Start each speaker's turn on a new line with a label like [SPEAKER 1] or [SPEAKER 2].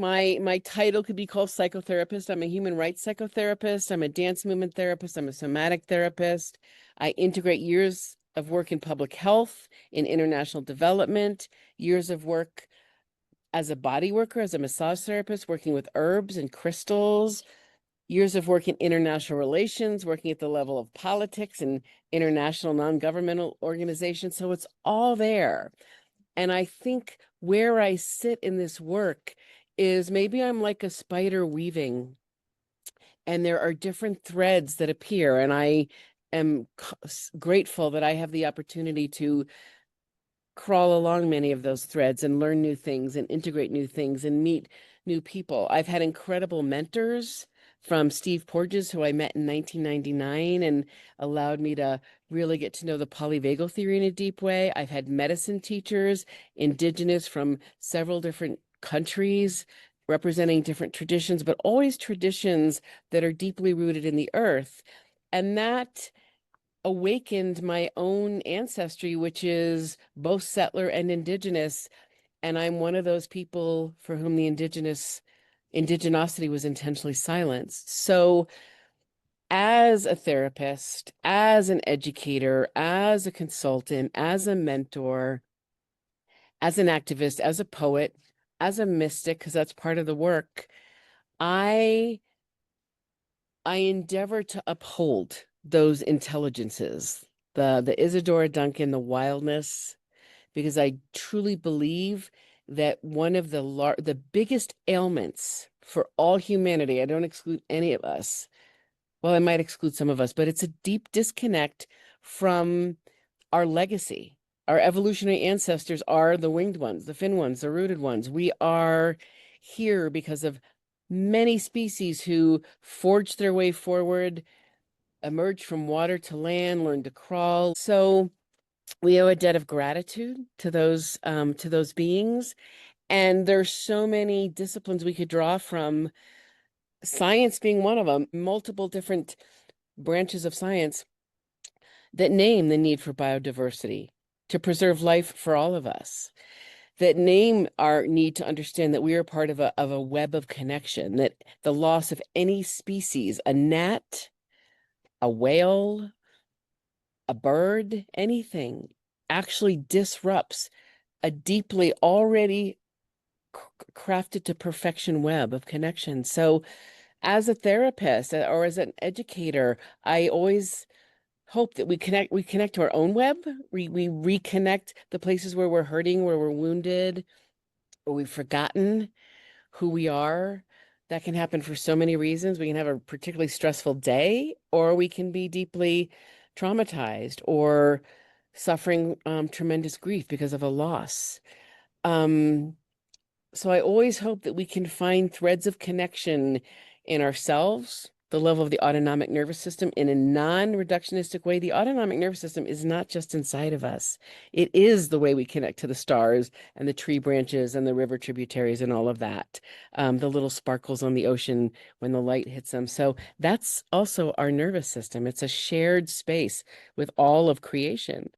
[SPEAKER 1] my title could be called psychotherapist. I'm a human rights psychotherapist. I'm a dance movement therapist. I'm a somatic therapist. I integrate years of work in public health, in international development, years of work as a body worker, as a massage therapist, working with herbs and crystals, years of work in international relations, working at the level of politics and international non-governmental organizations. So it's all there. And I think where I sit in this work is maybe I'm like a spider weaving, and there are different threads that appear. And I am grateful that I have the opportunity to crawl along many of those threads and learn new things and integrate new things and meet new people. I've had incredible mentors from Steve Porges, who I met in 1999 and allowed me to really get to know the polyvagal theory in a deep way. I've had medicine teachers, indigenous from several different countries, representing different traditions, but always traditions that are deeply rooted in the earth. And that awakened my own ancestry, which is both settler and indigenous. And I'm one of those people for whom the indigenosity was intentionally silenced. So as a therapist, as an educator, as a consultant, as a mentor, as an activist, as a poet, as a mystic, because that's part of the work, I endeavor to uphold those intelligences, the Isadora Duncan, the wildness, because I truly believe that one of the biggest ailments for all humanity, I don't exclude any of us. Well, I might exclude some of us, but it's a deep disconnect from our legacy. Our evolutionary ancestors are the winged ones, the fin ones, the rooted ones. We are here because of many species who forged their way forward, emerged from water to land, learned to crawl. So we owe a debt of gratitude to those beings. And there's so many disciplines we could draw from, science being one of them, multiple different branches of science that name the need for biodiversity to preserve life for all of us, that name our need to understand that we are part of a web of connection, that the loss of any species, a gnat, a whale, a bird, anything, actually disrupts a deeply already crafted to perfection web of connection. So as a therapist or as an educator, I always hope that we connect to our own web. We reconnect the places where we're hurting, where we're wounded, or we've forgotten who we are. That can happen for so many reasons. We can have a particularly stressful day, or we can be deeply traumatized or suffering tremendous grief because of a loss. So I always hope that we can find threads of connection in ourselves, the level of the autonomic nervous system, in a non-reductionistic way. The autonomic nervous system is not just inside of us. It is the way we connect to the stars and the tree branches and the river tributaries and all of that. The little sparkles on the ocean when the light hits them. So that's also our nervous system. It's a shared space with all of creation.